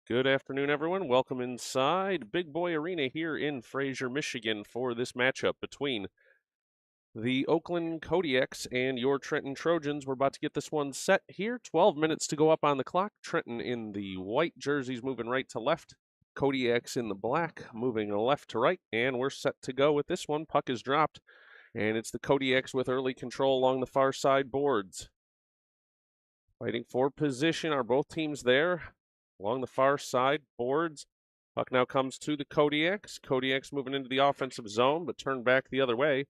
Good afternoon, everyone. Welcome inside Big Boy Arena here in Fraser, Michigan for this matchup between the Oakland Kodiaks and your Trenton Trojans. We're about to get this one set here. 12 minutes to go up on the clock. Trenton in the white jerseys moving right to left. Kodiaks in the black moving left to right. And we're set to go with this one. Puck is dropped. And it's the Kodiaks with early control along the far side boards. Fighting for position are both teams there. Along the far side boards, puck now comes to the Kodiaks. Kodiaks moving into the offensive zone, but turned back the other way.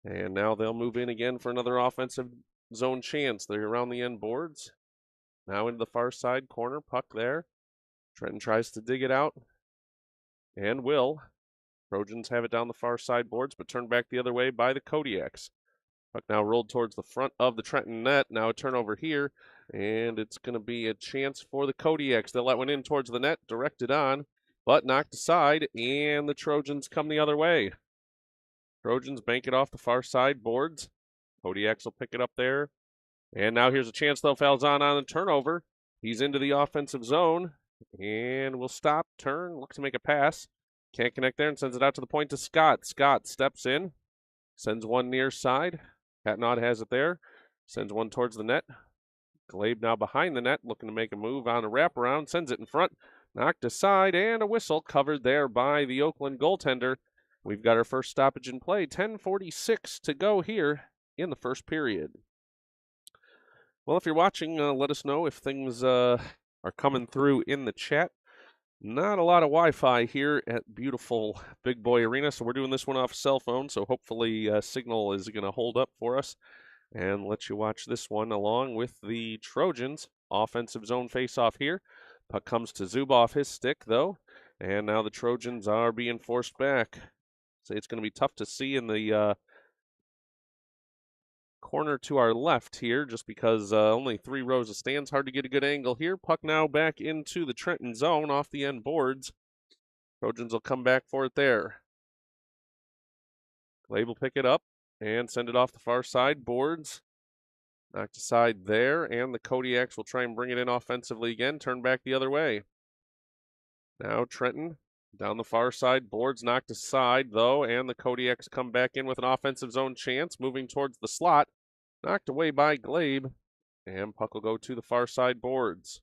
And now they'll move in again for another offensive zone chance. They're around the end boards. Now into the far side corner, puck there. Trenton tries to dig it out, and will. Trojans have it down the far side boards, but turned back the other way by the Kodiaks. Puck now rolled towards the front of the Trenton net. Now a turnover here, and it's going to be a chance for the Kodiaks. They'll let one in towards the net, directed on, but knocked aside, and the Trojans come the other way. Trojans bank it off the far side boards. Kodiaks will pick it up there. And now here's a chance, though. Falzon on the turnover. He's into the offensive zone, and will stop, turn, look to make a pass. Can't connect there and sends it out to the point to Scott. Scott steps in, sends one near side. Hatnod has it there. Sends one towards the net. Glabe now behind the net, looking to make a move on a wraparound. Sends it in front. Knocked aside, and a whistle covered there by the Oakland goaltender. We've got our first stoppage in play. 10:46 to go here in the first period. Well, if you're watching, let us know if things are coming through in the chat. Not a lot of Wi-Fi here at beautiful Big Boy Arena, so we're doing this one off cell phone, so hopefully signal is going to hold up for us and let you watch this one along with the Trojans. Offensive zone face-off here. Puck comes to Zuba off his stick, though, and now the Trojans are being forced back. So it's going to be tough to see in the corner to our left here, just because only 3 rows of stands. Hard to get a good angle here. Puck now back into the Trenton zone off the end boards. Trojans will come back for it there. Glabe will pick it up and send it off the far side boards. Knocked aside there, and the Kodiaks will try and bring it in offensively again. Turn back the other way. Now Trenton down the far side boards, knocked aside though, and the Kodiaks come back in with an offensive zone chance, moving towards the slot. Knocked away by Glabe, and puck will go to the far side boards.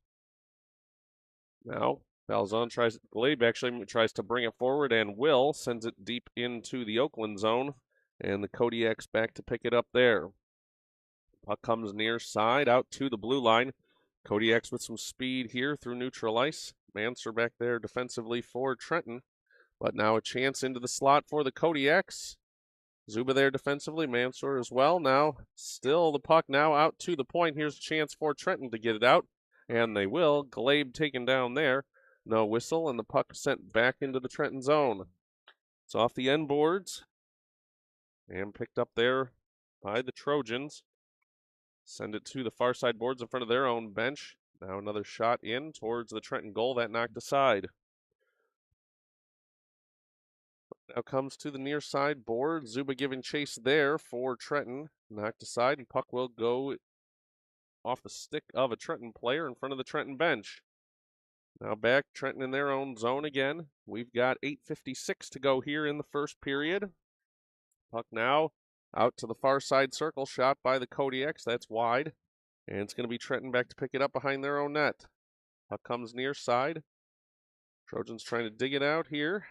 Now Glabe actually tries to bring it forward, and will sends it deep into the Oakland zone, and the Kodiaks back to pick it up there. Puck comes near side out to the blue line. Kodiaks with some speed here through neutral ice. Manser back there defensively for Trenton, but now a chance into the slot for the Kodiaks. Zuba there defensively, Mansour as well. Now, still the puck now out to the point. Here's a chance for Trenton to get it out, and they will. Glabe taken down there. No whistle, and the puck sent back into the Trenton zone. It's off the end boards, and picked up there by the Trojans. Send it to the far side boards in front of their own bench. Now another shot in towards the Trenton goal that knocked aside. Now comes to the near side board. Zuba giving chase there for Trenton. Knocked aside, and puck will go off the stick of a Trenton player in front of the Trenton bench. Now back, Trenton in their own zone again. We've got 8:56 to go here in the first period. Puck now out to the far side circle, shot by the Kodiaks. That's wide. And it's going to be Trenton back to pick it up behind their own net. Puck comes near side. Trojans trying to dig it out here,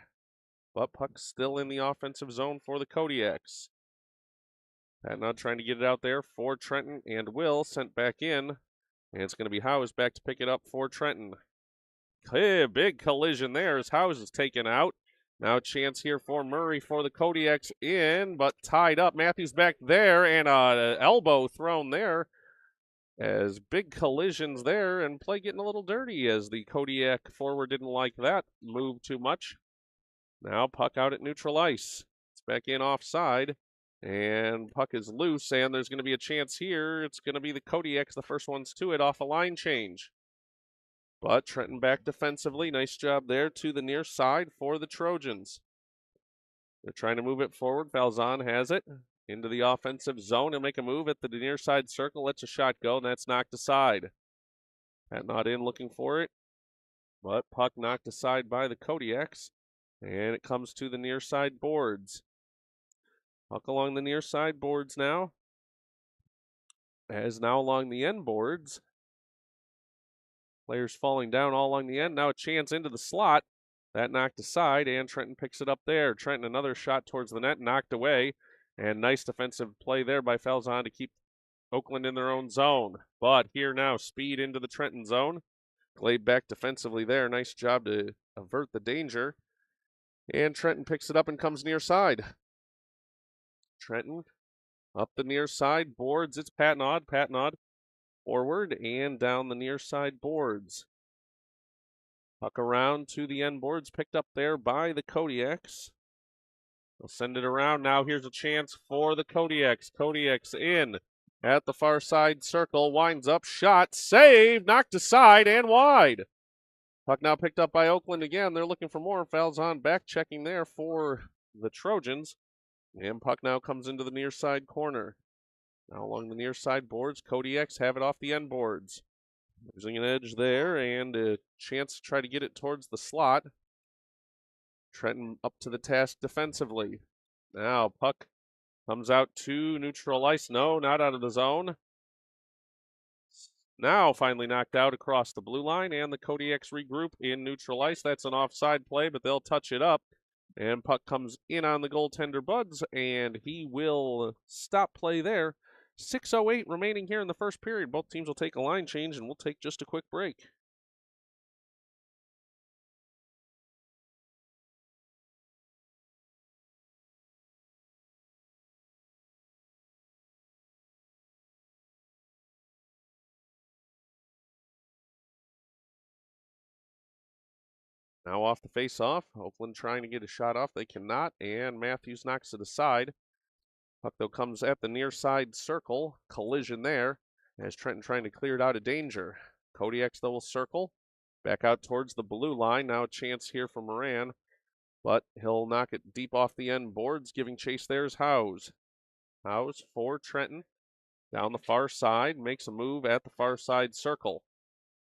but puck's still in the offensive zone for the Kodiaks. Patnod trying to get it out there for Trenton, and will sent back in. And it's going to be Howes back to pick it up for Trenton. Big collision there as Howes is taken out. Now a chance here for Murray for the Kodiaks in, but tied up. Matthews back there, and an elbow thrown there. As big collisions there, and play getting a little dirty as the Kodiak forward didn't like that move too much. Now puck out at neutral ice. It's back in offside, and puck is loose, and there's going to be a chance here. It's going to be the Kodiaks, the first ones to it, off a line change. But Trenton back defensively. Nice job there to the near side for the Trojans. They're trying to move it forward. Falzon has it into the offensive zone. He'll make a move at the near side circle. Lets a shot go, and that's knocked aside. Pat not in looking for it. But puck knocked aside by the Kodiaks, and it comes to the near side boards. Puck along the near side boards now. As now along the end boards. Players falling down all along the end. Now a chance into the slot. That knocked aside, and Trenton picks it up there. Trenton, another shot towards the net, knocked away. And nice defensive play there by Falzon to keep Oakland in their own zone. But here now, speed into the Trenton zone. Glade back defensively there. Nice job to avert the danger. And Trenton picks it up and comes near side. Trenton up the near side boards. It's Patnod. Patnod forward and down the near side boards. Puck around to the end boards, picked up there by the Kodiaks. They'll send it around. Now here's a chance for the Kodiaks. Kodiaks in at the far side circle, winds up, shot, save, knocked aside and wide. Puck now picked up by Oakland again. They're looking for more. Falzon back checking there for the Trojans. And puck now comes into the near side corner. Now along the near side boards, Kodiaks have it off the end boards. Losing an edge there and a chance to try to get it towards the slot. Trenton up to the task defensively. Now puck comes out to neutral ice. No, not out of the zone. Now finally knocked out across the blue line, and the Kodiaks regroup in neutral ice. That's an offside play, but they'll touch it up. And puck comes in on the goaltender Buds, and he will stop play there. 6:08 remaining here in the first period. Both teams will take a line change, and we'll take just a quick break. Now off the face-off. Oakland trying to get a shot off. They cannot, and Matthews knocks it aside. Puck, though, comes at the near side circle. Collision there as Trenton trying to clear it out of danger. Kodiaks, though, will circle. Back out towards the blue line. Now a chance here for Moran, but he'll knock it deep off the end boards. Giving chase there is Howes. Howes for Trenton. Down the far side. Makes a move at the far side circle.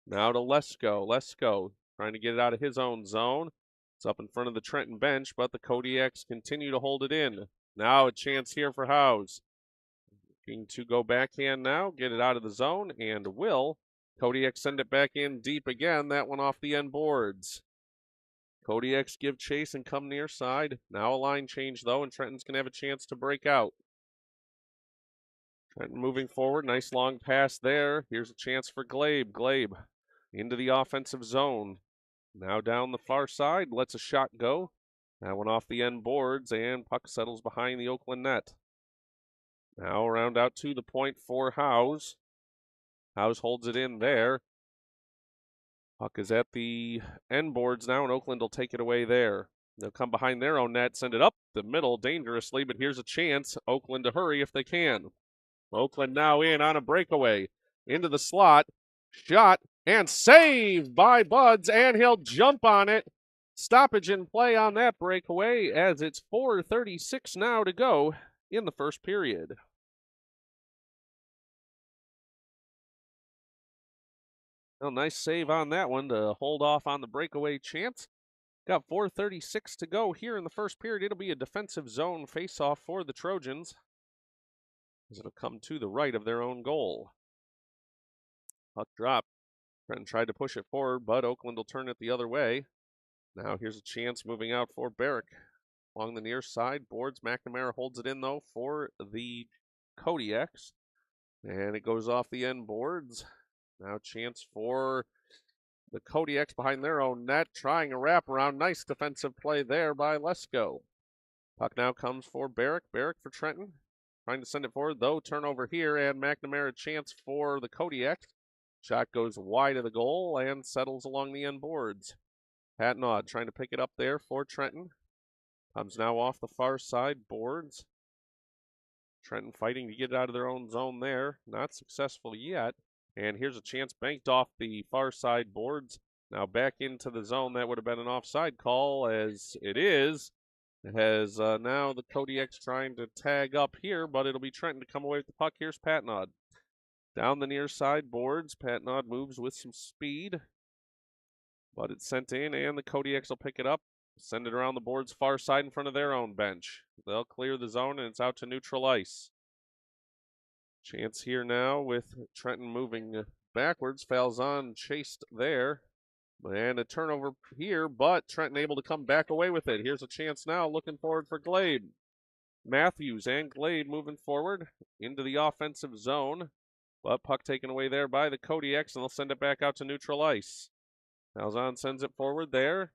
Now to Lesko. Lesko trying to get it out of his own zone. It's up in front of the Trenton bench, but the Kodiaks continue to hold it in. Now a chance here for Howes. Looking to go backhand now, get it out of the zone, and will. Kodiaks send it back in deep again. That one off the end boards. Kodiaks give chase and come near side. Now a line change, though, and Trenton's going to have a chance to break out. Trenton moving forward. Nice long pass there. Here's a chance for Glabe. Glabe into the offensive zone. Now down the far side. Lets a shot go. That one off the end boards, and puck settles behind the Oakland net. Now around out to the point for Howes. Howes holds it in there. Puck is at the end boards now, and Oakland will take it away there. They'll come behind their own net, send it up the middle dangerously, but here's a chance. Oakland to hurry if they can. Oakland now in on a breakaway. Into the slot. Shot and saved by Buds, and he'll jump on it. Stoppage in play on that breakaway as it's 4:36 now to go in the first period. Well, nice save on that one to hold off on the breakaway chance. Got 4:36 to go here in the first period. It'll be a defensive zone face-off for the Trojans, as it'll come to the right of their own goal. Puck drop. Trenton tried to push it forward, but Oakland will turn it the other way. Now here's a chance moving out for Barrick. Along the near side, boards. McNamara holds it in, though, for the Kodiaks. And it goes off the end boards. Now chance for the Kodiaks behind their own net, trying a wraparound. Nice defensive play there by Lesko. Puck now comes for Barrick. Barrick for Trenton. Trying to send it forward, though. Turnover here, and McNamara chance for the Kodiaks. Shot goes wide of the goal and settles along the end boards. Patnod trying to pick it up there for Trenton. Comes now off the far side boards. Trenton fighting to get it out of their own zone there. Not successful yet. And here's a chance banked off the far side boards. Now back into the zone. That would have been an offside call, as it is. It has now the Kodiaks trying to tag up here, but it'll be Trenton to come away with the puck. Here's Patnod. Down the near side boards. Patnod moves with some speed. But it's sent in, and the Kodiaks will pick it up, send it around the board's far side in front of their own bench. They'll clear the zone, and it's out to neutral ice. Chance here now with Trenton moving backwards. Falzon chased there. And a turnover here, but Trenton able to come back away with it. Here's a chance now, looking forward for Glade. Matthews and Glade moving forward into the offensive zone. But puck taken away there by the Kodiaks, and they'll send it back out to neutral ice. Falzon sends it forward there.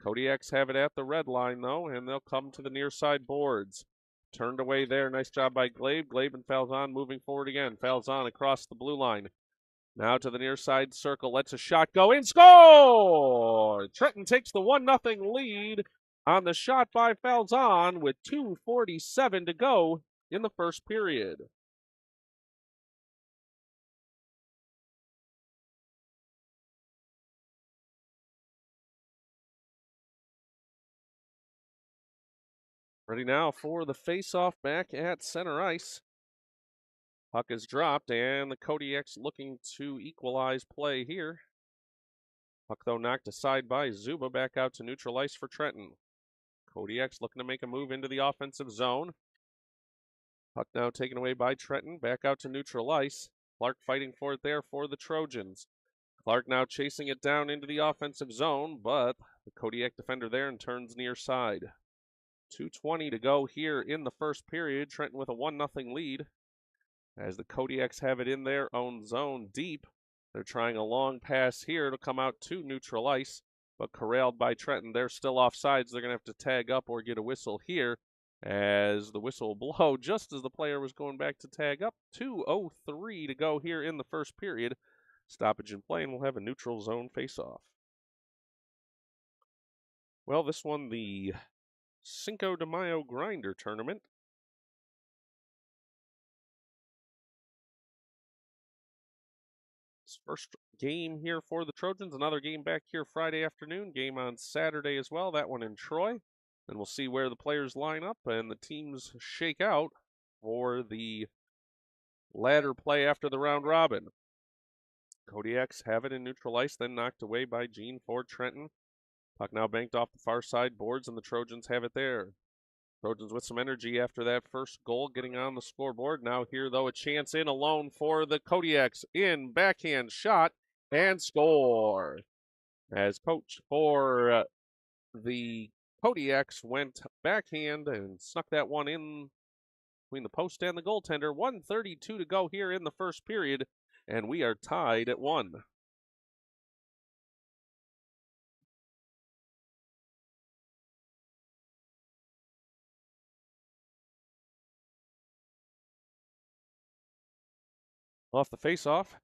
Kodiaks have it at the red line, though, and they'll come to the near side boards. Turned away there. Nice job by Glade. Glade and Falzon moving forward again. Falzon across the blue line. Now to the near side circle. Lets a shot go in. Score! Trenton takes the 1-0 lead on the shot by Falzon with 2:47 to go in the first period. Ready now for the face-off back at center ice. Puck is dropped, and the Kodiaks looking to equalize play here. Puck, though, knocked aside by Zuba, back out to neutral ice for Trenton. Kodiaks looking to make a move into the offensive zone. Puck now taken away by Trenton, back out to neutral ice. Clark fighting for it there for the Trojans. Clark now chasing it down into the offensive zone, but the Kodiak defender there and turns near side. 2:20 to go here in the first period. Trenton with a 1-0 lead. As the Kodiaks have it in their own zone deep. They're trying a long pass here to come out to neutral ice, but corralled by Trenton. They're still offsides. They're going to have to tag up or get a whistle here as the whistle will blow just as the player was going back to tag up. 2:03 to go here in the first period. Stoppage in play, and we'll have a neutral zone face-off. Well, this one, the Cinco de Mayo Grinder Tournament. First game here for the Trojans. Another game back here Friday afternoon. Game on Saturday as well. That one in Troy. And we'll see where the players line up and the teams shake out for the ladder play after the round robin. Kodiaks have it in neutral ice, then knocked away by Gene Ford Trenton. Puck now banked off the far side boards, and the Trojans have it there. Trojans with some energy after that first goal, getting on the scoreboard. Now here, though, a chance in alone for the Kodiaks. In, backhand shot, and score. As coach for the Kodiaks went backhand and snuck that one in between the post and the goaltender. 1:32 to go here in the first period, and we are tied at 1. Off the face-off,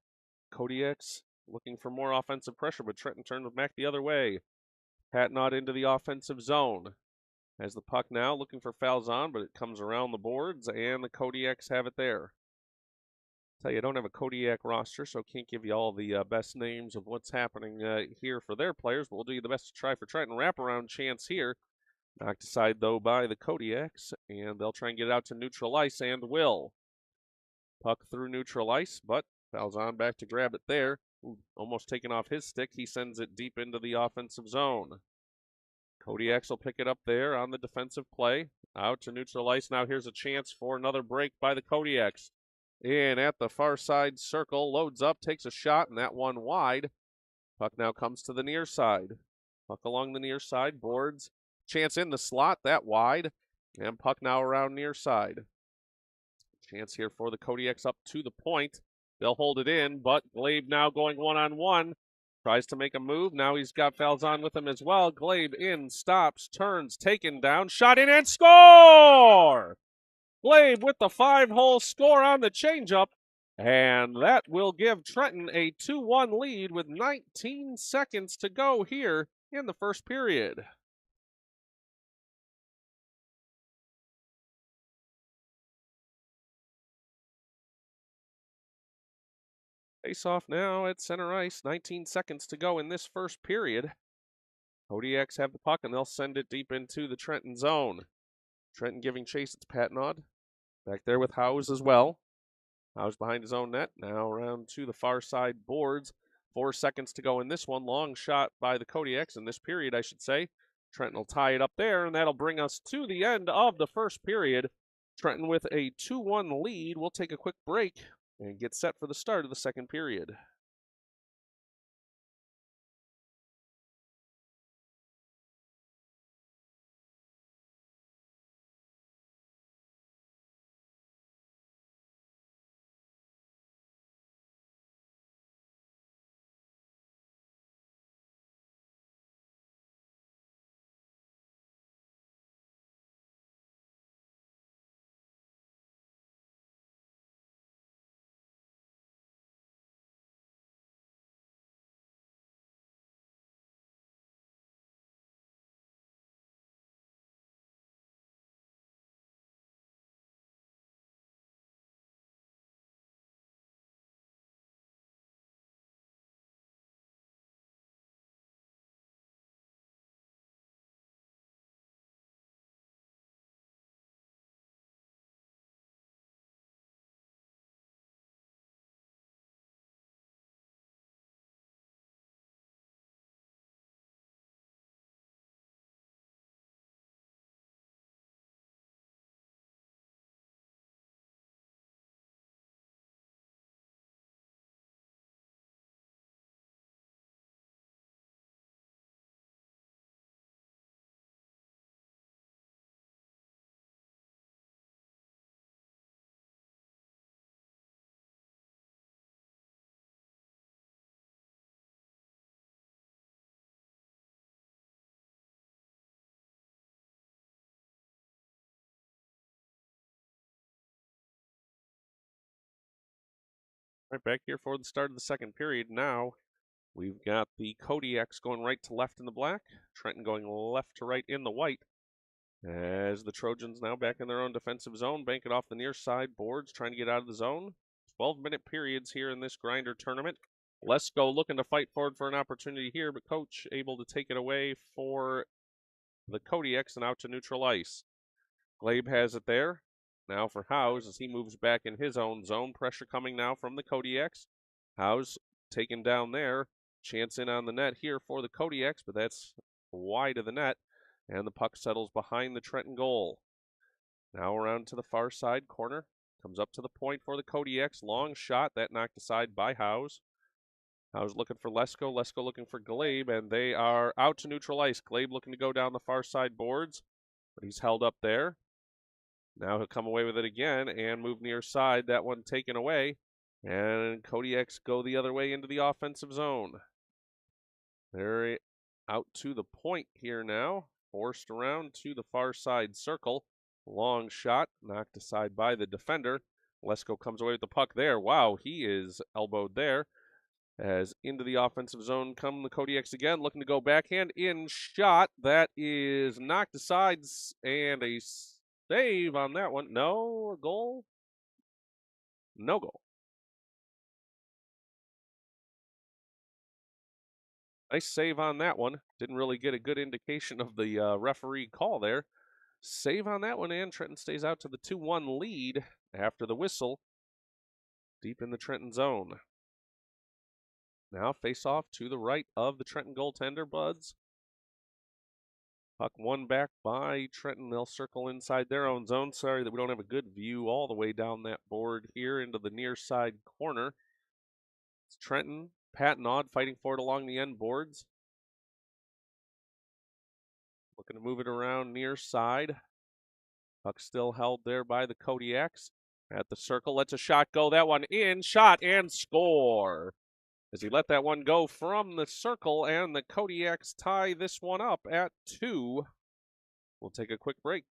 Kodiaks looking for more offensive pressure, but Trenton turns back the other way. Patnod into the offensive zone. As the puck now looking for Falzon, but it comes around the boards, and the Kodiaks have it there. Tell you, I don't have a Kodiak roster, so can't give you all the best names of what's happening here for their players, but we'll do the best to try for Trenton. Wraparound chance here. Knocked aside, though, by the Kodiaks, and they'll try and get it out to neutral ice, and will. Puck through neutral ice, but Falzon back to grab it there. Ooh, almost taken off his stick. He sends it deep into the offensive zone. Kodiaks will pick it up there on the defensive play. Out to neutral ice. Now here's a chance for another break by the Kodiaks. In at the far side circle. Loads up, takes a shot, and that one wide. Puck now comes to the near side. Puck along the near side. Boards. Chance in the slot. That wide. And puck now around near side. Chance here for the Kodiaks up to the point. They'll hold it in, but Glade now going one-on-one. Tries to make a move. Now he's got Falzon with him as well. Glade in, stops, turns, taken down, shot in, and score! Glade with the 5-hole score on the changeup. And that will give Trenton a 2-1 lead with 19 seconds to go here in the first period. Face off now at center ice. 19 seconds to go in this first period. Kodiaks have the puck, and they'll send it deep into the Trenton zone. Trenton giving chase. It's Patnod. Back there with Howes as well. Howes behind his own net. Now around to the far side boards. 4 seconds to go in this one. Long shot by the Kodiaks in this period, I should say. Trenton will tie it up there, and that'll bring us to the end of the first period. Trenton with a 2-1 lead. We'll take a quick break and get set for the start of the second period. Right back here for the start of the second period. Now we've got the Kodiaks going right to left in the black, Trenton going left to right in the white. As the Trojans now back in their own defensive zone, bank it off the near side boards, trying to get out of the zone. 12-minute periods here in this grinder tournament. Lesko looking to fight forward for an opportunity here, but coach able to take it away for the Kodiaks and out to neutral ice. Glabe has it there. Now for Howes as he moves back in his own zone. Pressure coming now from the Kodiaks. Howes taken down there. Chance in on the net here for the Kodiaks, but that's wide of the net. And the puck settles behind the Trenton goal. Now around to the far side corner. Comes up to the point for the Kodiaks. Long shot. That knocked aside by Howes. Howes looking for Lesko. Lesko looking for Glabe. And they are out to neutral ice. Glabe looking to go down the far side boards. But he's held up there. Now he'll come away with it again and move near side. That one taken away. And Kodiaks go the other way into the offensive zone. They're out to the point here now. Forced around to the far side circle. Long shot, knocked aside by the defender. Lesko comes away with the puck there. Wow, he is elbowed there. As into the offensive zone come the Kodiaks again, looking to go backhand in shot. That is knocked aside and a save on that one. No goal. No goal. Nice save on that one. Didn't really get a good indication of the referee call there. Save on that one, and Trenton stays out to the 2-1 lead after the whistle. Deep in the Trenton zone. Now face off to the right of the Trenton goaltender, Buds. Puck won back by Trenton. They'll circle inside their own zone. Sorry that we don't have a good view all the way down that board here into the near side corner. It's Trenton, Pat and Odd fighting for it along the end boards. Looking to move it around near side. Puck still held there by the Kodiaks. At the circle, lets a shot go. That one in, shot, and score. As he let that one go from the circle, and the Kodiaks tie this one up at 2. We'll take a quick break.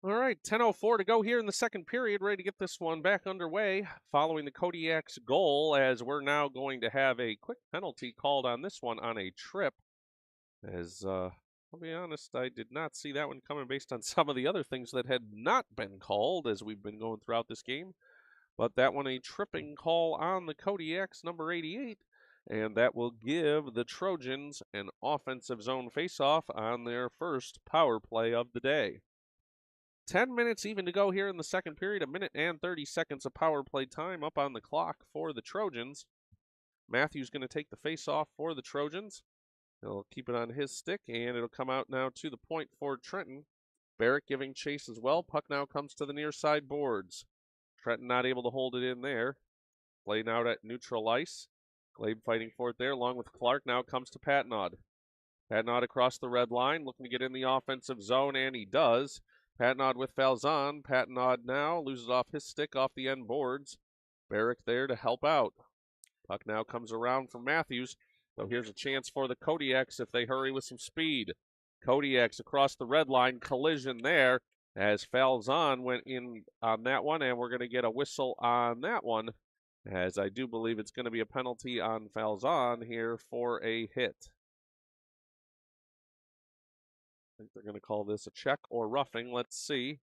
All right, 10:04 to go here in the second period. Ready to get this one back underway following the Kodiaks goal, as we're now going to have a quick penalty called on this one on a trip. As I'll be honest, I did not see that one coming based on some of the other things that had not been called as we've been going throughout this game. But that one, a tripping call on the Kodiaks, number 88. and that will give the Trojans an offensive zone faceoff on their first power play of the day. 10 minutes even to go here in the second period, a minute and 30 seconds of power play time up on the clock for the Trojans. Matthews going to take the faceoff for the Trojans. He'll keep it on his stick, and it'll come out now to the point for Trenton. Barrett giving chase as well. Puck now comes to the near side boards. Trenton not able to hold it in there. Playing out at neutral ice. Glabe fighting for it there, along with Clark. Now comes to Patnaud. Patnaud across the red line, looking to get in the offensive zone, and he does. Patnaud with Falzon. Patnaud now loses off his stick off the end boards. Barrick there to help out. Puck now comes around from Matthews. So here's a chance for the Kodiaks if they hurry with some speed. Kodiaks across the red line, collision there as Falzon went in on that one, and we're going to get a whistle on that one, as I do believe it's going to be a penalty on Falzon here for a hit. I think they're going to call this a check or roughing. Let's see.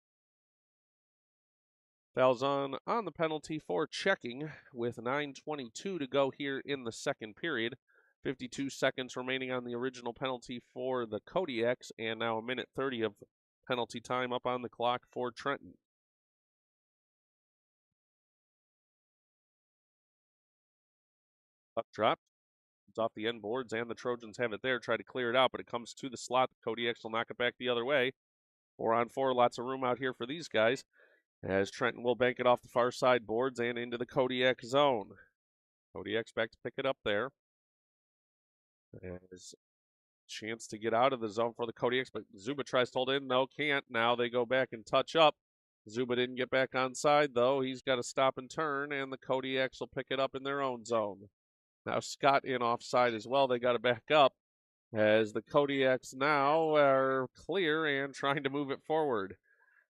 Falzon on the penalty for checking with 9:22 to go here in the second period. 52 seconds remaining on the original penalty for the Kodiaks, and now a minute 30 of penalty time up on the clock for Trenton. Puck dropped. It's off the end boards, and the Trojans have it there. Try to clear it out, but it comes to the slot. The Kodiaks will knock it back the other way. 4-on-4, lots of room out here for these guys, as Trenton will bank it off the far side boards and into the Kodiak zone. Kodiaks back to pick it up there. As chance to get out of the zone for the Kodiaks, but Zuba tries to hold in. No, can't. Now they go back and touch up. Zuba didn't get back on side, though. He's got to stop and turn, and the Kodiaks will pick it up in their own zone. Now Scott in offside as well. They got to back up, as the Kodiaks now are clear and trying to move it forward.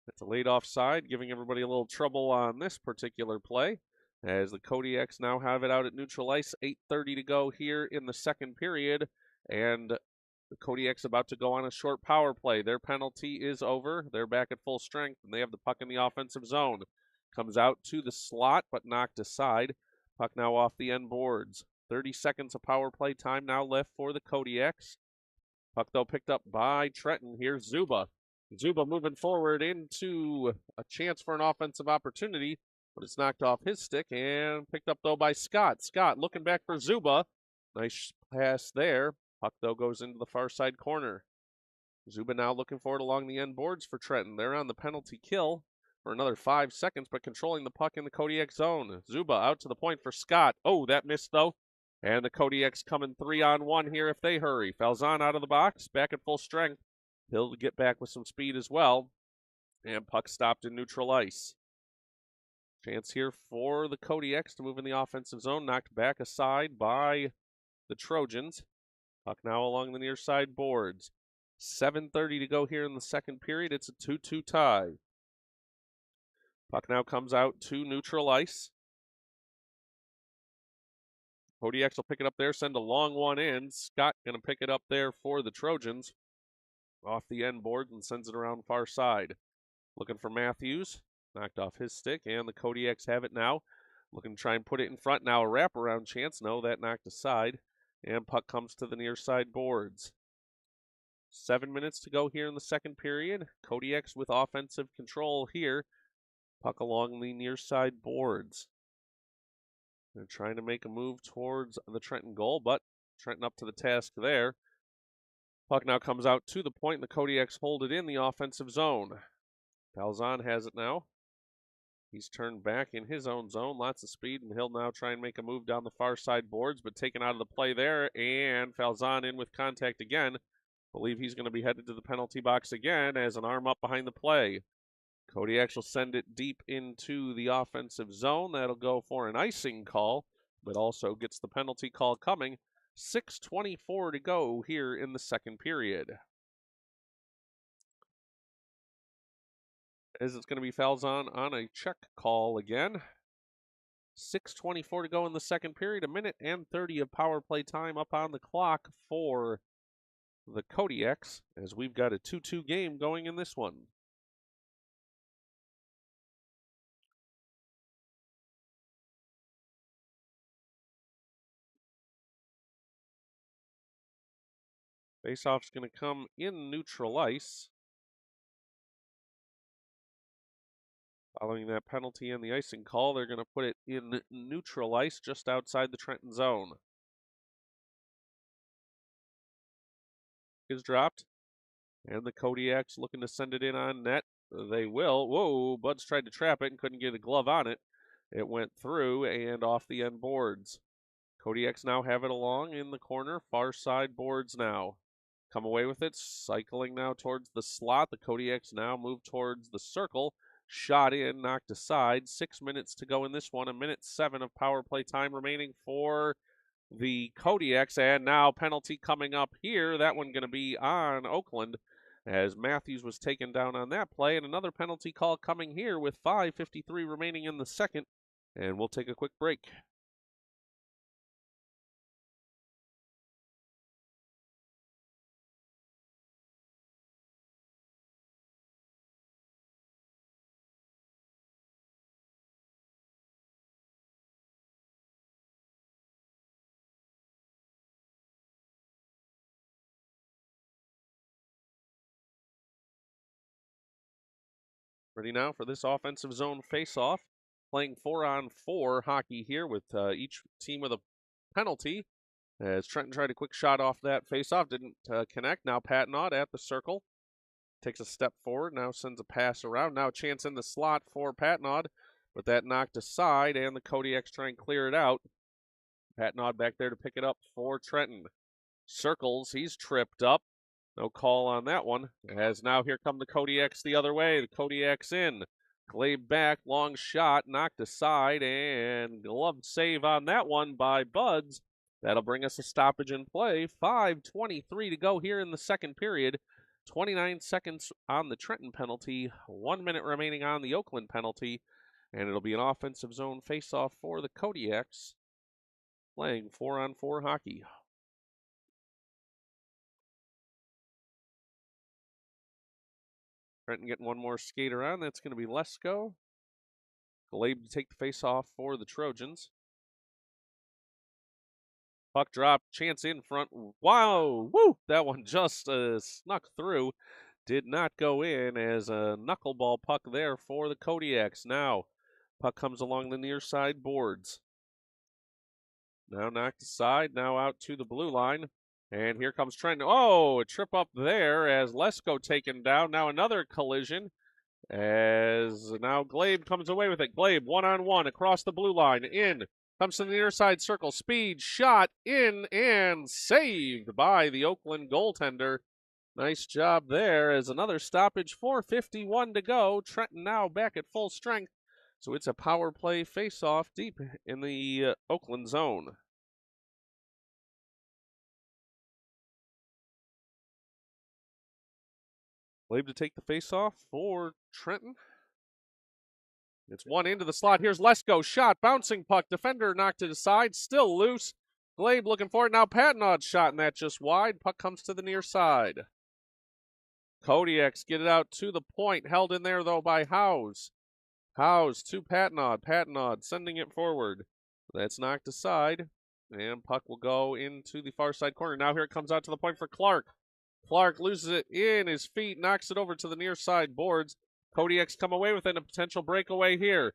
It's a late offside, giving everybody a little trouble on this particular play, as the Kodiaks now have it out at neutral ice. 8:30 to go here in the second period, and the Kodiaks about to go on a short power play. Their penalty is over. They're back at full strength, and they have the puck in the offensive zone. Comes out to the slot, but knocked aside. Puck now off the end boards. 30 seconds of power play time now left for the Kodiaks. Puck, though, picked up by Trenton. Here's Zuba. Zuba moving forward into a chance for an offensive opportunity, but it's knocked off his stick and picked up, though, by Scott. Scott looking back for Zuba. Nice pass there. Puck, though, goes into the far side corner. Zuba now looking forward along the end boards for Trenton. They're on the penalty kill for another 5 seconds, but controlling the puck in the Kodiak zone. Zuba out to the point for Scott. Oh, that missed, though. And the Kodiaks coming 3-on-1 here if they hurry. Falzon out of the box, back at full strength. He'll get back with some speed as well. And puck stopped in neutral ice. Chance here for the Kodiaks to move in the offensive zone. Knocked back aside by the Trojans. Puck now along the near side boards. 7:30 to go here in the second period. It's a 2-2 tie. Puck now comes out to neutral ice. Kodiaks will pick it up there, send a long one in. Scott going to pick it up there for the Trojans. Off the end board and sends it around far side. Looking for Matthews. Knocked off his stick, and the Kodiaks have it now. Looking to try and put it in front now. A wraparound chance. No, that knocked aside. And puck comes to the near side boards. 7 minutes to go here in the second period. Kodiaks with offensive control here. Puck along the near side boards. They're trying to make a move towards the Trenton goal, but Trenton up to the task there. Puck now comes out to the point, and the Kodiaks hold it in the offensive zone. Falzon has it now. He's turned back in his own zone, lots of speed, and he'll now try and make a move down the far side boards, but taken out of the play there, and Falzon in with contact again. Believe he's going to be headed to the penalty box again as an arm up behind the play. Kodiaks will send it deep into the offensive zone. That'll go for an icing call, but also gets the penalty call coming. 6:24 to go here in the second period. As it's going to be Falzon on a check call again. 6:24 to go in the second period. A minute and 30 of power play time up on the clock for the Kodiaks, as we've got a 2-2 game going in this one. Face-off's going to come in neutral ice. Following that penalty and the icing call, they're going to put it in neutral ice just outside the Trenton zone. Is dropped, and the Kodiaks looking to send it in on net. They will. Whoa, Bud's tried to trap it and couldn't get a glove on it. It went through and off the end boards. Kodiaks now have it along in the corner, far side boards now. Come away with it, cycling now towards the slot. The Kodiaks now move towards the circle. Shot in, knocked aside. 6 minutes to go in this one. 1:07 of power play time remaining for the Kodiaks. And now penalty coming up here. That one going to be on Oakland as Matthews was taken down on that play. And another penalty call coming here with 5:53 remaining in the second. And we'll take a quick break. Ready now for this offensive zone face-off. Playing 4-on-4 hockey here with each team with a penalty. As Trenton tried a quick shot off that face-off, didn't connect. Now Patnaud at the circle. Takes a step forward, now sends a pass around. Now a chance in the slot for Patnaud, but that knocked aside, and the Kodiaks try and clear it out. Patnaud back there to pick it up for Trenton. Circles, he's tripped up. No call on that one. As now here come the Kodiaks the other way. The Kodiaks in. Glaive back, long shot, knocked aside, and glove save on that one by Buds. That'll bring us a stoppage in play. 5:23 to go here in the second period. 29 seconds on the Trenton penalty. 1 minute remaining on the Oakland penalty. And it'll be an offensive zone face-off for the Kodiaks. Playing 4-on-4 hockey. Trenton getting one more skater on. That's going to be Lesko. Glaive to take the face-off for the Trojans. Puck drop, chance in front. Wow, woo! That one just snuck through. Did not go in as a knuckleball puck there for the Kodiaks. Now, puck comes along the near side boards. Now knocked aside, now out to the blue line. And here comes Trenton. Oh, a trip up there as Lesko taken down. Now another collision as now Glaive comes away with it. Glaive 1-on-1 across the blue line. In. Comes to the near side circle. Speed shot in and saved by the Oakland goaltender. Nice job there as another stoppage. 4:51 to go. Trenton now back at full strength. So it's a power play face-off deep in the Oakland zone. Glaive to take the face-off for Trenton. It's one into the slot. Here's Lesko. Shot. Bouncing puck. Defender knocked it aside. Still loose. Glaive looking for it. Now Patnaud's shot, and that just wide. Puck comes to the near side. Kodiaks get it out to the point. Held in there, though, by Howes. Howes to Patnaud. Patnaud sending it forward. That's knocked aside. And puck will go into the far side corner. Now here it comes out to the point for Clark. Clark loses it in his feet, knocks it over to the near side boards. Kodiaks come away with it, a potential breakaway here.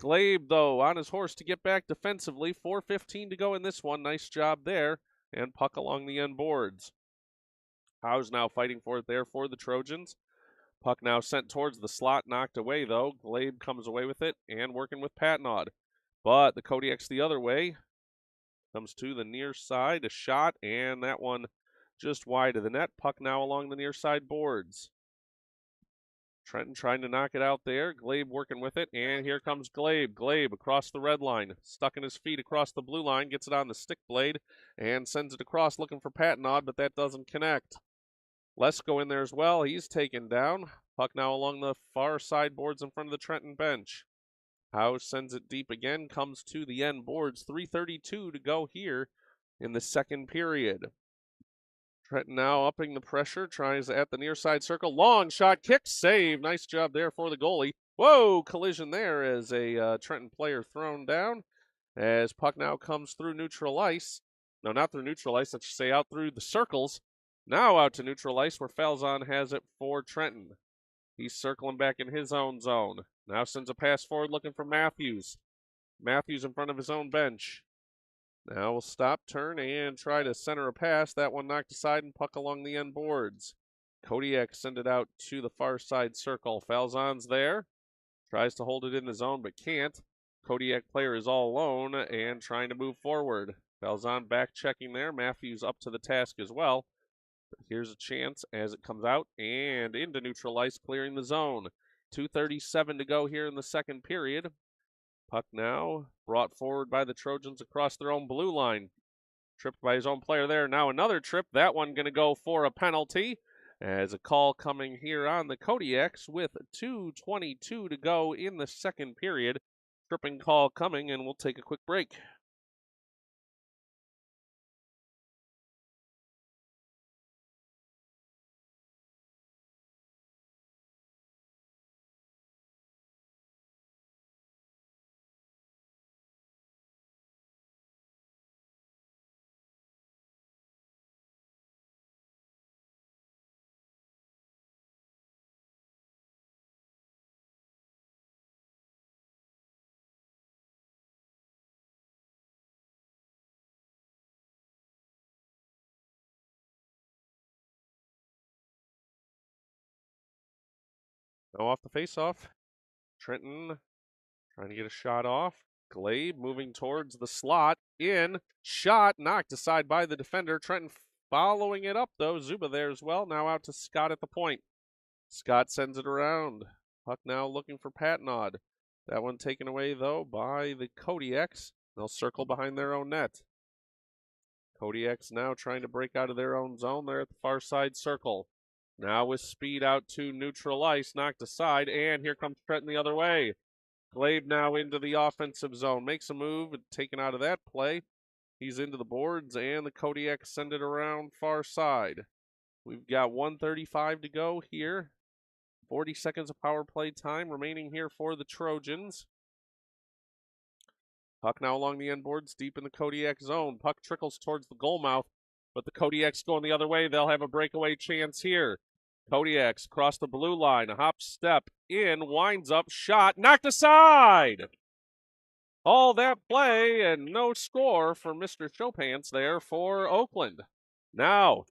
Glaive, though, on his horse to get back defensively. 4:15 to go in this one. Nice job there. And puck along the end boards. Howes now fighting for it there for the Trojans. Puck now sent towards the slot, knocked away, though. Glaive comes away with it and working with Patnaud. But the Kodiaks the other way. Comes to the near side, a shot, and that one just wide of the net. Puck now along the near side boards. Trenton trying to knock it out there. Glaive working with it, and here comes Glaive. Glaive across the red line, stuck in his feet across the blue line, gets it on the stick blade, and sends it across looking for Patnaud, but that doesn't connect. Lesko in there as well. He's taken down. Puck now along the far side boards in front of the Trenton bench. Howes sends it deep again, comes to the end boards. 3:32 to go here in the second period. Trenton now upping the pressure, tries at the near side circle. Long shot, kick, save. Nice job there for the goalie. Whoa, collision there as a Trenton player thrown down. As puck now comes through neutral ice. No, not through neutral ice, I should say out through the circles. Now out to neutral ice where Falzon has it for Trenton. He's circling back in his own zone. Now sends a pass forward looking for Matthews. Matthews in front of his own bench. Now we'll stop, turn, and try to center a pass. That one knocked aside and puck along the end boards. Kodiaks send it out to the far side circle. Falzon's there. Tries to hold it in the zone but can't. Kodiak player is all alone and trying to move forward. Falzon back checking there. Matthews up to the task as well. But here's a chance as it comes out and into neutral ice, clearing the zone. 2:37 to go here in the second period. Puck now brought forward by the Trojans across their own blue line. Tripped by his own player there. Now another trip. That one going to go for a penalty. As a call coming here on the Kodiaks with 2:22 to go in the second period. Tripping call coming, and we'll take a quick break. Now off the faceoff. Trenton trying to get a shot off. Glade moving towards the slot. In. Shot knocked aside by the defender. Trenton following it up, though. Zuba there as well. Now out to Scott at the point. Scott sends it around. Puck now looking for Patnod. That one taken away, though, by the Kodiaks. They'll circle behind their own net. Kodiaks now trying to break out of their own zone. They're at the far side circle. Now with speed out to neutral ice, knocked aside, and here comes Trenton the other way. Glade now into the offensive zone. Makes a move, taken out of that play. He's into the boards, and the Kodiaks send it around far side. We've got 1:35 to go here. 40 seconds of power play time remaining here for the Trojans. Puck now along the end boards, deep in the Kodiak zone. Puck trickles towards the goal mouth, but the Kodiaks going the other way. They'll have a breakaway chance here. Kodiaks across the blue line, a hop step in, winds up, shot, knocked aside. All that play and no score for Mr. Chopants there for Oakland. Now,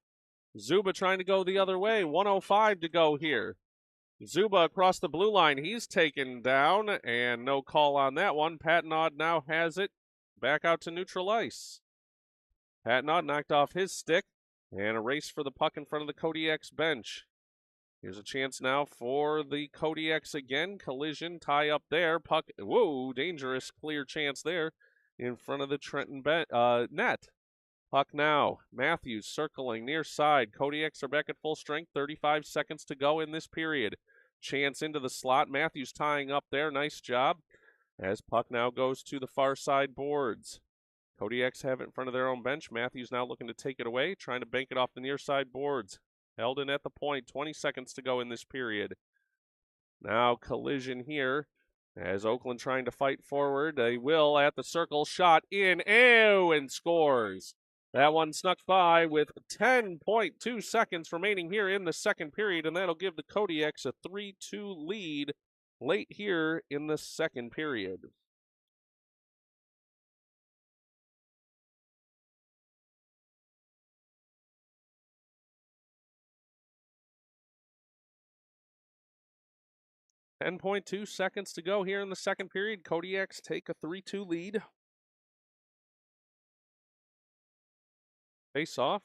Zuba trying to go the other way. 1:05 to go here. Zuba across the blue line. He's taken down, and no call on that one. Patnod now has it back out to neutral ice. Patnod knocked off his stick, and a race for the puck in front of the Kodiaks bench. Here's a chance now for the Kodiaks again. Collision, tie up there. Puck, whoa, dangerous, clear chance there in front of the Trenton net. Puck now. Matthews circling near side. Kodiaks are back at full strength. 35 seconds to go in this period. Chance into the slot. Matthews tying up there. Nice job. As puck now goes to the far side boards. Kodiaks have it in front of their own bench. Matthews now looking to take it away, trying to bank it off the near side boards. Held in at the point. 20 seconds to go in this period. Now collision here. As Oakland trying to fight forward. They will at the circle. Shot in. Ew, and scores. That one snuck by with 10.2 seconds remaining here in the second period, and that'll give the Kodiaks a 3-2 lead late here in the second period. .2 seconds to go here in the second period. Kodiaks take a 3-2 lead. Face off.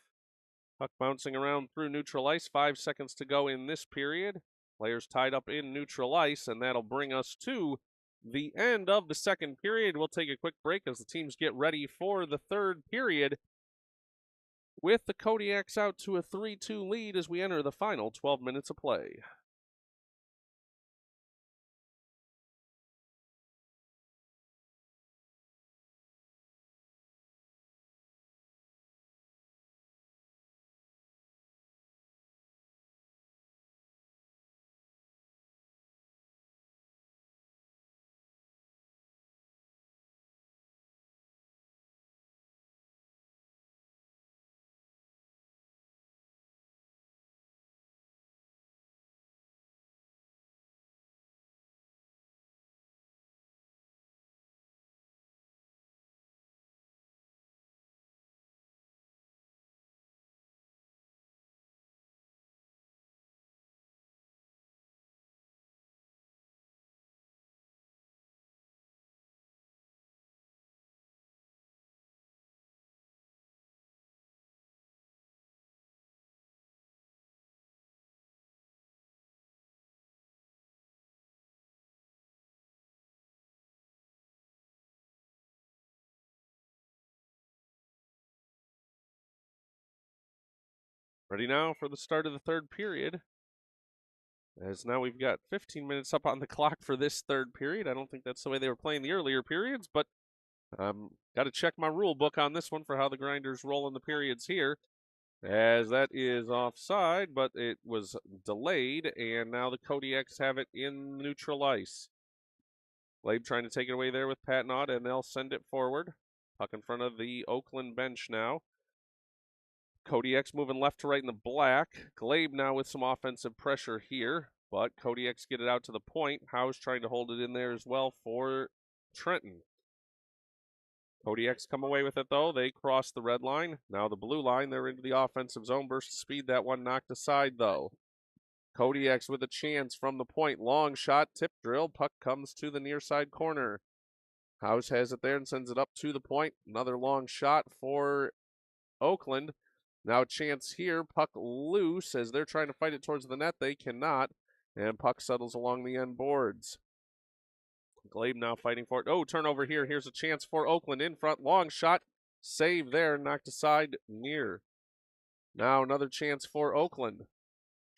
Puck bouncing around through neutral ice. 5 seconds to go in this period. Players tied up in neutral ice, and that'll bring us to the end of the second period. We'll take a quick break as the teams get ready for the third period, with the Kodiaks out to a 3-2 lead as we enter the final 12 minutes of play. Ready now for the start of the third period. As now we've got 15 minutes up on the clock for this third period. I don't think that's the way they were playing the earlier periods, but got to check my rule book on this one for how the Grinders roll in the periods here. As that is offside, but it was delayed, and now the Kodiaks have it in neutral ice. Glabe trying to take it away there with Patnaud, and they'll send it forward. Puck in front of the Oakland bench now. Kodiaks moving left to right in the black. Glabe now with some offensive pressure here, but Kodiaks get it out to the point. Howe's trying to hold it in there as well for Trenton. Kodiaks come away with it, though. They cross the red line. Now the blue line, they're into the offensive zone. Burst of speed, that one knocked aside, though. Kodiaks with a chance from the point. Long shot, tip drill. Puck comes to the near side corner. House has it there and sends it up to the point. Another long shot for Oakland. Now a chance here. Puck loose as they're trying to fight it towards the net. They cannot. And puck settles along the end boards. Glabe now fighting for it. Oh, turnover here. Here's a chance for Oakland in front. Long shot. Save there. Knocked aside near. Now another chance for Oakland.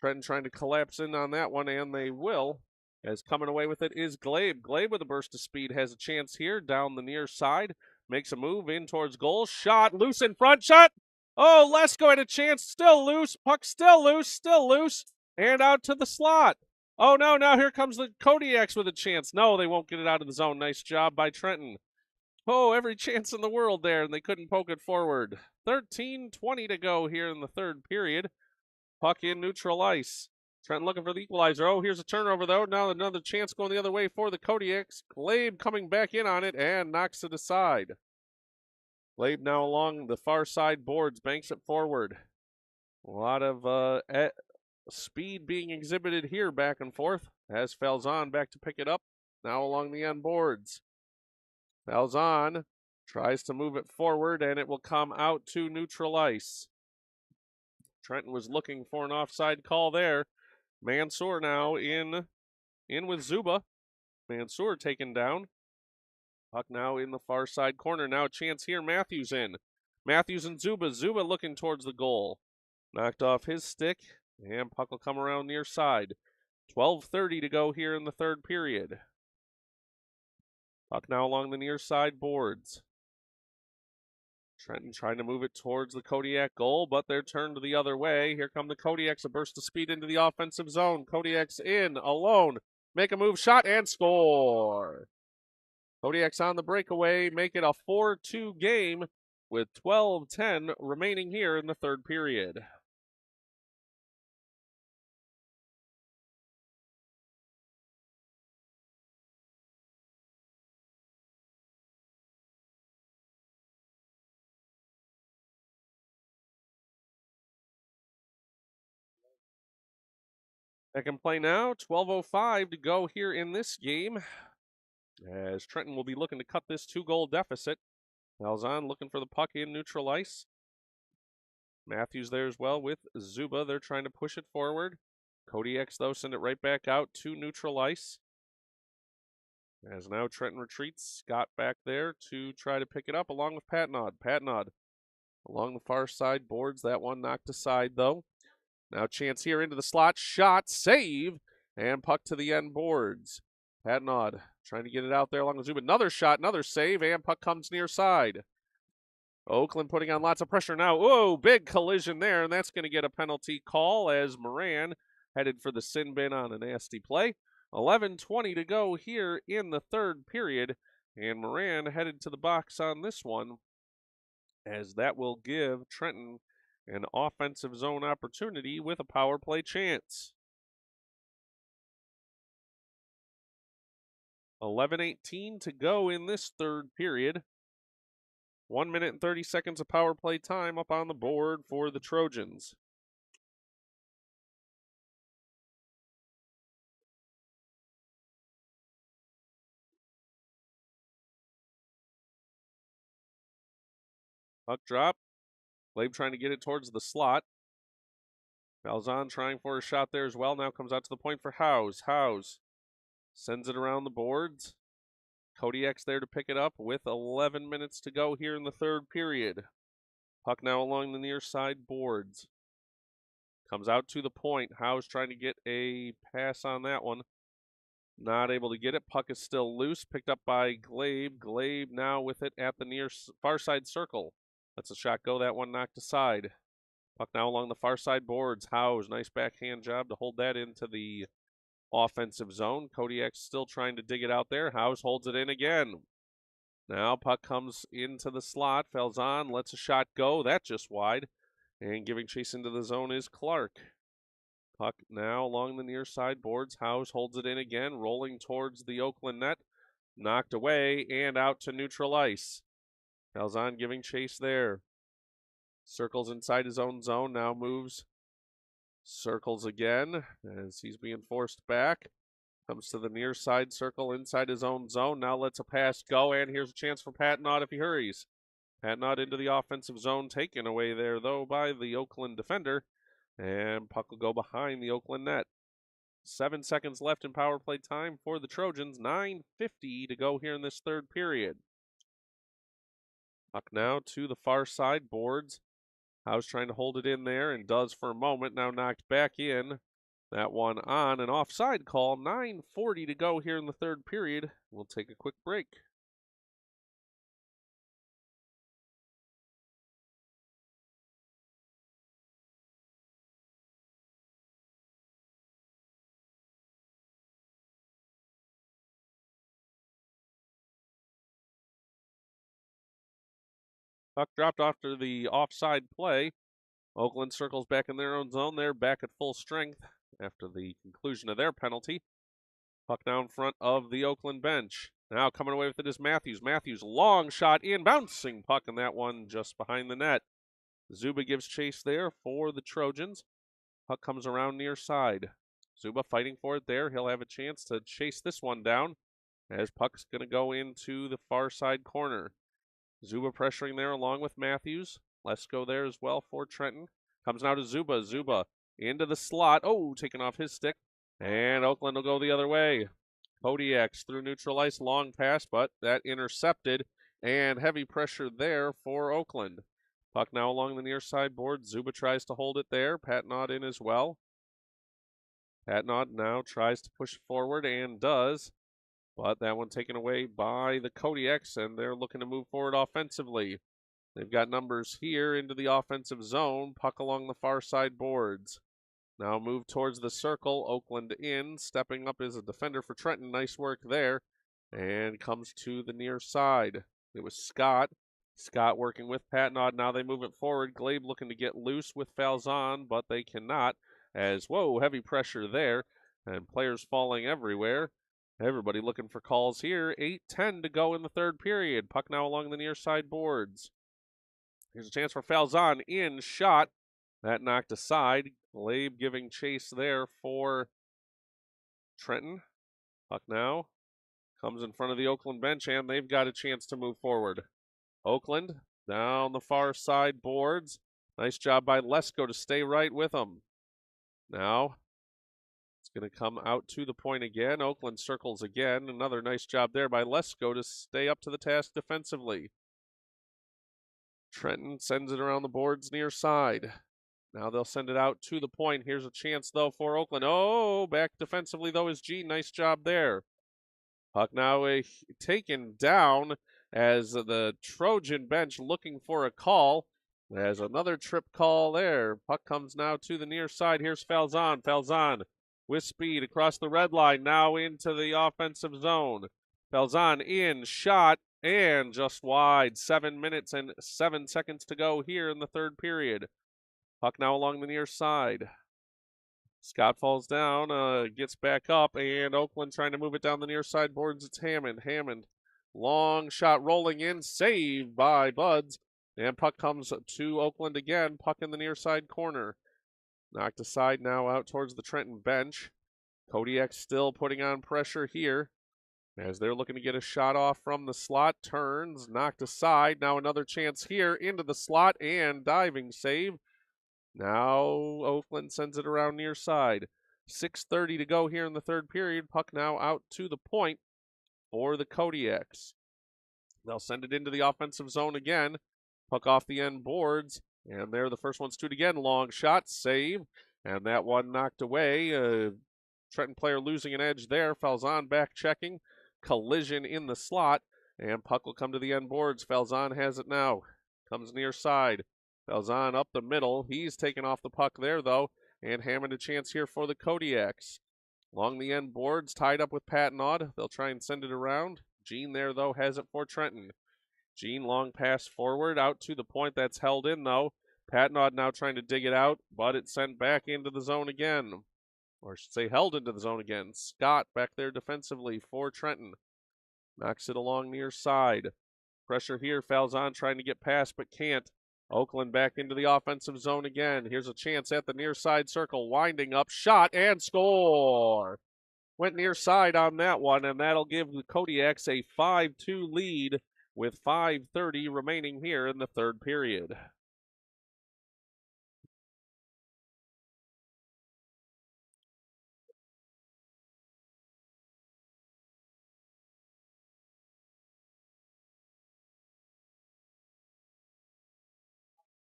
Trenton trying to collapse in on that one, and they will. As coming away with it is Glabe. Glabe with a burst of speed has a chance here down the near side. Makes a move in towards goal. Shot. Loose in front. Shot. Oh, Lesko had a chance. Still loose. Puck still loose. And out to the slot. Oh, no, now here comes the Kodiaks with a chance. No, they won't get it out of the zone. Nice job by Trenton. Oh, every chance in the world there, and they couldn't poke it forward. 13:20 to go here in the third period. Puck in neutral ice. Trenton looking for the equalizer. Oh, here's a turnover, though. Now another chance going the other way for the Kodiaks. Glabe coming back in on it and knocks it aside. Glabe now along the far side boards, banks it forward. A lot of speed being exhibited here back and forth as Falzon back to pick it up. Now along the end boards. Falzon tries to move it forward, and it will come out to neutral ice. Trenton was looking for an offside call there. Mansour now in with Zuba. Mansour taken down. Puck now in the far side corner. Now a chance here. Matthews in. Matthews and Zuba. Zuba looking towards the goal. Knocked off his stick, and puck will come around near side. 12:30 to go here in the third period. Puck now along the near side boards. Trenton trying to move it towards the Kodiak goal, but they're turned the other way. Here come the Kodiaks, a burst of speed into the offensive zone. Kodiaks in, alone. Make a move, shot, and score. Kodiaks on the breakaway, make it a 4-2 game with 12:10 remaining here in the third period. Second play now, 12:05 to go here in this game, as Trenton will be looking to cut this 2-goal deficit. Falzon looking for the puck in neutral ice. Matthews there as well with Zuba. They're trying to push it forward. Kodiaks, though, send it right back out to neutral ice. As now Trenton retreats. Scott back there to try to pick it up along with Patnaud. Patnaud along the far side boards. That one knocked aside, though. Now chance here into the slot. Shot, save, and puck to the end boards. Patnaud trying to get it out there along the Zuba. Another shot, another save, and puck comes near side. Oakland putting on lots of pressure now. Whoa, big collision there, and that's going to get a penalty call as Moran headed for the sin bin on a nasty play. 11:20 to go here in the third period, and Moran headed to the box on this one, as that will give Trenton an offensive zone opportunity with a power play chance. 11:18 to go in this third period. 1 minute and 30 seconds of power play time up on the board for the Trojans. Puck drop. Glabe trying to get it towards the slot. Falzon trying for a shot there as well. Now comes out to the point for House. House sends it around the boards. Kodiak's there to pick it up with 11 minutes to go here in the third period. Puck now along the near side boards. Comes out to the point. Howe's trying to get a pass on that one. Not able to get it. Puck is still loose. Picked up by Glabe. Glabe now with it at the far side circle. That's a shot go. That one knocked aside. Puck now along the far side boards. Howe's nice backhand job to hold that into the offensive zone. Kodiaks still trying to dig it out there. Howe's holds it in again. Now puck comes into the slot. Falzon lets a shot go. That just wide. And giving chase into the zone is Clark. Puck now along the near side boards. House holds it in again, rolling towards the Oakland net. Knocked away and out to neutral ice. Falzon giving chase there. Circles inside his own zone, now moves. Circles again as he's being forced back. Comes to the near side circle inside his own zone. Now lets a pass go, and here's a chance for Patnaud if he hurries. Patnaud into the offensive zone, taken away there, though, by the Oakland defender. And puck will go behind the Oakland net. 7 seconds left in power play time for the Trojans. 9:50 to go here in this third period. Puck now to the far side boards. House trying to hold it in there and does for a moment. Now knocked back in. That one on an offside call. 9:40 to go here in the third period. We'll take a quick break. Puck dropped after the offside play. Oakland circles back in their own zone. They're back at full strength after the conclusion of their penalty. Puck now in front of the Oakland bench. Now coming away with it is Matthews. Matthews, long shot in, bouncing puck, and that one just behind the net. Zuba gives chase there for the Trojans. Puck comes around near side. Zuba fighting for it there. He'll have a chance to chase this one down as puck's going to go into the far side corner. Zuba pressuring there along with Matthews. Lesko there as well for Trenton. Comes now to Zuba. Zuba into the slot. Oh, taken off his stick. And Oakland will go the other way. Kodiaks through neutral ice. Long pass, but that intercepted. And heavy pressure there for Oakland. Puck now along the near side board. Zuba tries to hold it there. Patnaud in as well. Patnaud now tries to push forward and does. But that one taken away by the Kodiaks, and they're looking to move forward offensively. They've got numbers here into the offensive zone. Puck along the far side boards. Now move towards the circle. Oakland in. Stepping up is a defender for Trenton. Nice work there. And comes to the near side. It was Scott. Scott working with Patnaud. Now they move it forward. Glabe looking to get loose with Falzon, but they cannot. As, whoa, heavy pressure there. And players falling everywhere. Everybody looking for calls here. 8:10 to go in the third period. Puck now along the near side boards. Here's a chance for Falzon. In shot. That knocked aside. Glabe giving chase there for Trenton. Puck now comes in front of the Oakland bench, and they've got a chance to move forward. Oakland down the far side boards. Nice job by Lesko to stay right with them. Now it's going to come out to the point again. Oakland circles again. Another nice job there by Lesko to stay up to the task defensively. Trenton sends it around the boards near side. Now they'll send it out to the point. Here's a chance, though, for Oakland. Oh, back defensively, though, is G. Nice job there. Puck now taken down as the Trojan bench looking for a call. There's another trip call there. Puck comes now to the near side. Here's Falzon. Falzon with speed across the red line, now into the offensive zone. Falzon in, shot, and just wide. 7 minutes and 7 seconds to go here in the third period. Puck now along the near side. Scott falls down, gets back up, and Oakland trying to move it down the near side boards. It's Hammond. Hammond, long shot rolling in, saved by Buds. And puck comes to Oakland again. Puck in the near side corner. Knocked aside now out towards the Trenton bench. Kodiak still putting on pressure here as they're looking to get a shot off from the slot. Turns, knocked aside. Now another chance here into the slot and diving save. Now Oakland sends it around near side. 6:30 to go here in the third period. Puck now out to the point for the Kodiaks. They'll send it into the offensive zone again. Puck off the end boards. And there the first one's to it again. Long shot, save. And that one knocked away. Trenton player losing an edge there. Falzon back checking. Collision in the slot. And puck will come to the end boards. Falzon has it now. Comes near side. Falzon up the middle. He's taken off the puck there, though. And Hammond a chance here for the Kodiaks. Along the end boards, tied up with Patnaud. They'll try and send it around. Gene there, though, has it for Trenton. Gene long pass forward, out to the point. That's held in, though. Patnaud now trying to dig it out, but it's sent back into the zone again. Or I should say held into the zone again. Scott back there defensively for Trenton. Knocks it along near side. Pressure here. Falzon trying to get past, but can't. Oakland back into the offensive zone again. Here's a chance at the near side circle. Winding up, shot, and score. Went near side on that one, and that'll give the Kodiaks a 5-2 lead with 5:30 remaining here in the third period.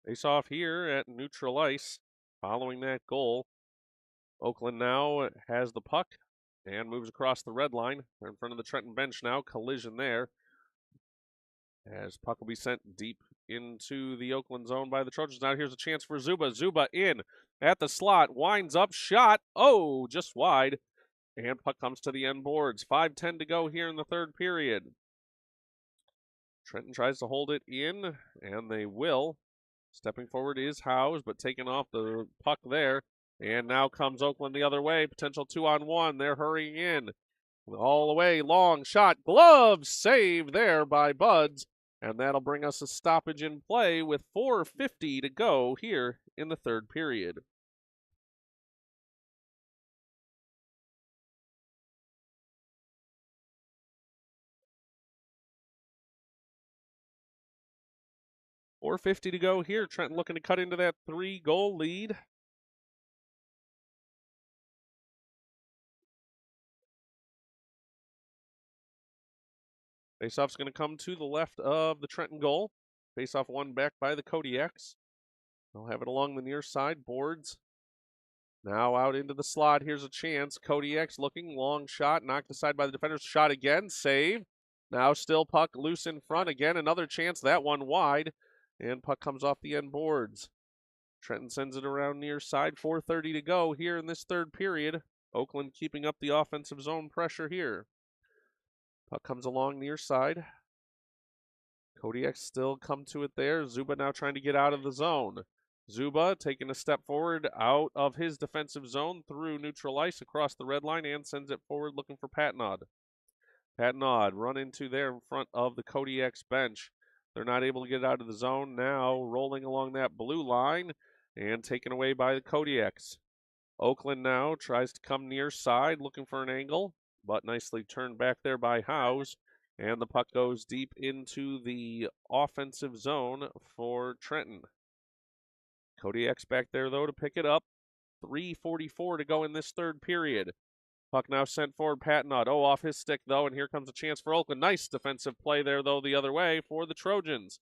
Face off here at neutral ice following that goal. Oakland now has the puck and moves across the red line. They're in front of the Trenton bench now. Collision there. As puck will be sent deep into the Oakland zone by the Trojans. Now here's a chance for Zuba. Zuba in at the slot. Winds up. Shot. Oh, just wide. And puck comes to the end boards. 5:10 to go here in the third period. Trenton tries to hold it in, and they will. Stepping forward is Howes, but taking off the puck there. And now comes Oakland the other way. Potential 2-on-1. They're hurrying in. All the way. Long shot. Glove save there by Buds. And that'll bring us a stoppage in play with 4:50 to go here in the third period. .450 to go here. Trenton looking to cut into that 3-goal lead. Faceoff's going to come to the left of the Trenton goal. Faceoff won back by the Kodiaks. They'll have it along the near side. Boards. Now out into the slot. Here's a chance. Kodiaks looking. Long shot. Knocked aside by the defenders. Shot again. Save. Now still puck loose in front. Again, another chance. That one wide. And puck comes off the end boards. Trenton sends it around near side. 4:30 to go here in this third period. Oakland keeping up the offensive zone pressure here. Puck comes along near side. Kodiaks still come to it there. Zuba now trying to get out of the zone. Zuba taking a step forward out of his defensive zone through neutral ice across the red line and sends it forward looking for Patnaud. Patnaud run into there in front of the Kodiaks bench. They're not able to get out of the zone. Now rolling along that blue line and taken away by the Kodiaks. Oakland now tries to come near side looking for an angle, but nicely turned back there by Howes. And the puck goes deep into the offensive zone for Trenton. Kodiaks back there, though, to pick it up. 3:44 to go in this third period. Puck now sent forward. Patnaud. Oh, off his stick, though, and here comes a chance for Oakland. Nice defensive play there, though, the other way for the Trojans.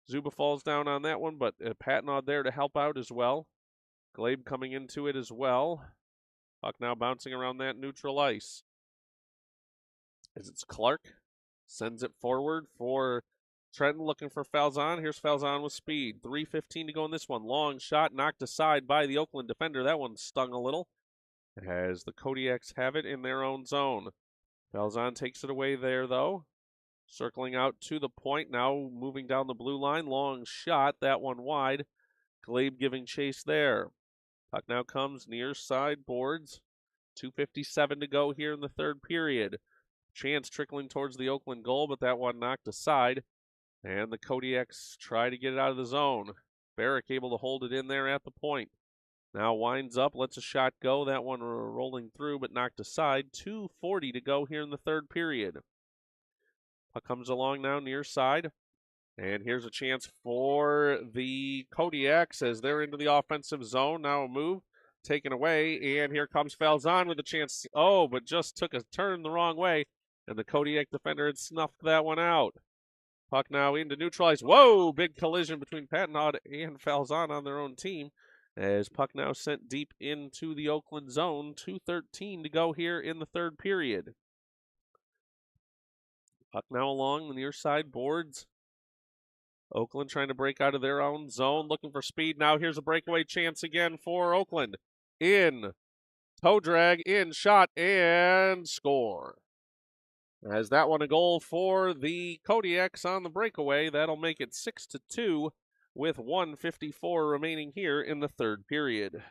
Zuba falls down on that one, but Patnaud there to help out as well. Glabe coming into it as well. Puck now bouncing around that neutral ice. As it's Clark. Sends it forward for Trenton looking for Falzon. Here's Falzon with speed. 3:15 to go in this one. Long shot knocked aside by the Oakland defender. That one stung a little as the Kodiaks have it in their own zone. Falzon takes it away there, though. Circling out to the point. Now moving down the blue line. Long shot. That one wide. Glabe giving chase there. Puck now comes near side boards. 2:57 to go here in the third period. Chance trickling towards the Oakland goal, but that one knocked aside. And the Kodiaks try to get it out of the zone. Barrick able to hold it in there at the point. Now winds up, lets a shot go. That one rolling through, but knocked aside. 2:40 to go here in the third period. Puck comes along now near side. And here's a chance for the Kodiaks as they're into the offensive zone. Now a move taken away, and here comes Falzon with a chance. Oh, but just took a turn the wrong way, and the Kodiak defender had snuffed that one out. Puck now into neutralize. Whoa, big collision between Patnaud and Falzon on their own team, As puck now sent deep into the Oakland zone, 2:13 to go here in the third period. Puck now along the near side boards. Oakland trying to break out of their own zone, looking for speed. Now here's a breakaway chance again for Oakland. In, toe drag, in, shot, and score. As that one a goal for the Kodiaks on the breakaway, that'll make it 6-2 with 1:54 remaining here in the third period.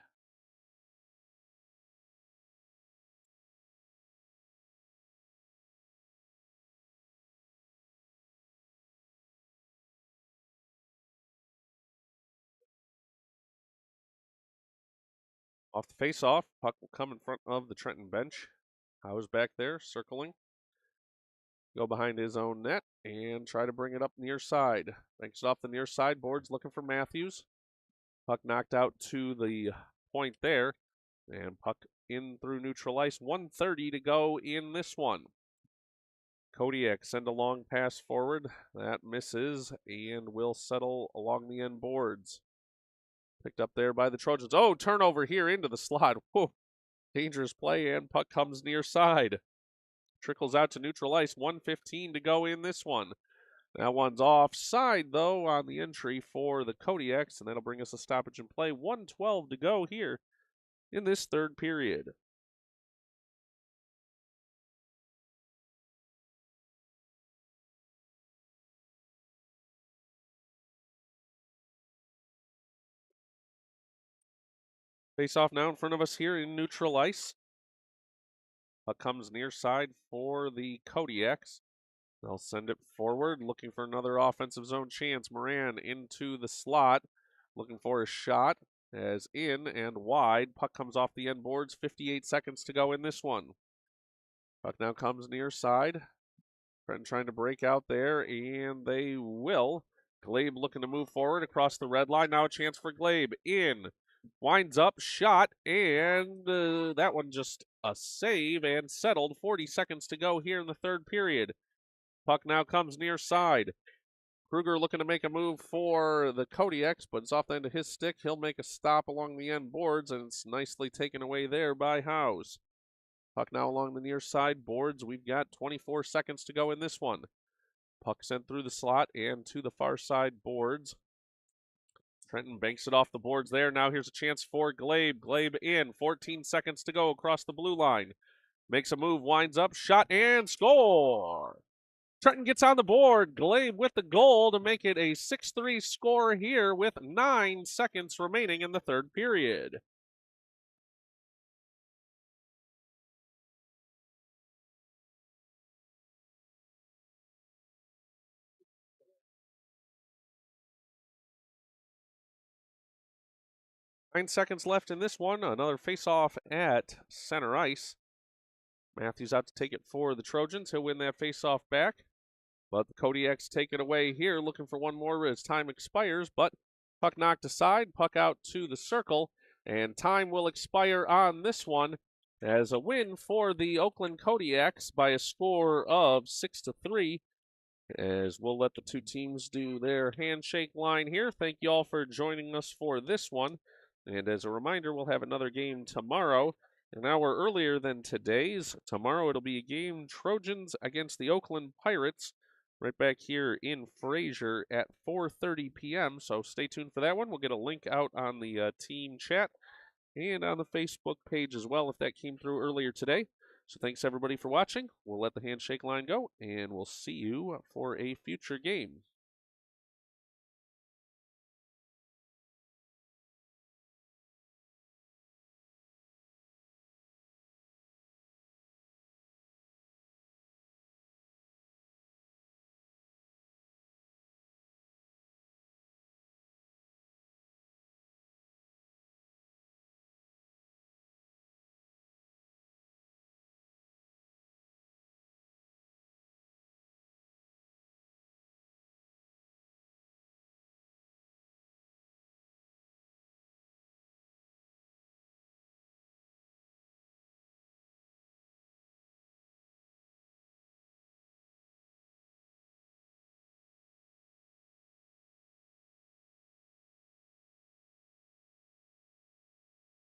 Off the face-off, puck will come in front of the Trenton bench. Howe's back there, circling. Go behind his own net and try to bring it up near side. Banks it off the near side boards, looking for Matthews. Puck knocked out to the point there. And puck in through neutral ice. 1:30 to go in this one. Kodiak send a long pass forward. That misses and will settle along the end boards. Picked up there by the Trojans. Oh, turnover here into the slot. Whoa. Dangerous play, and puck comes near side. Trickles out to neutral ice. 1:15 to go in this one. That one's offside, though, on the entry for the Kodiaks, and that'll bring us a stoppage in play. 1:12 to go here in this third period. Face off now in front of us here in neutral ice. Puck comes near side for the Kodiaks. They'll send it forward, looking for another offensive zone chance. Moran into the slot, looking for a shot, as in and wide. Puck comes off the end boards. 58 seconds to go in this one. Puck now comes near side. Trenton trying to break out there, and they will. Glabe looking to move forward across the red line. Now a chance for Glabe. In. Winds up, shot, and that one just a save and settled. 40 seconds to go here in the third period. Puck now comes near side. Kruger looking to make a move for the Kodiaks, but it's off the end of his stick. He'll make a stop along the end boards, and it's nicely taken away there by Howes. Puck now along the near side boards. We've got 24 seconds to go in this one. Puck sent through the slot and to the far side boards. Trenton banks it off the boards there. Now here's a chance for Glabe. Glabe in. 14 seconds to go across the blue line. Makes a move, winds up, shot, and score. Trenton gets on the board. Glabe with the goal to make it a 6-3 score here with 9 seconds remaining in the third period. Nine seconds left in this one. Another face-off at center ice. Matthews out to take it for the Trojans. He'll win that face-off back. But the Kodiaks take it away here, looking for one more as time expires. But puck knocked aside, puck out to the circle, and time will expire on this one as a win for the Oakland Kodiaks by a score of 6-3. As we'll let the two teams do their handshake line here. Thank you all for joining us for this one. And as a reminder, we'll have another game tomorrow, an hour earlier than today's. Tomorrow it'll be a game, Trojans against the Oakland Pirates, right back here in Fraser at 4:30 p.m. So stay tuned for that one. We'll get a link out on the team chat and on the Facebook page as well if that came through earlier today. So thanks everybody for watching. We'll let the handshake line go, and we'll see you for a future game.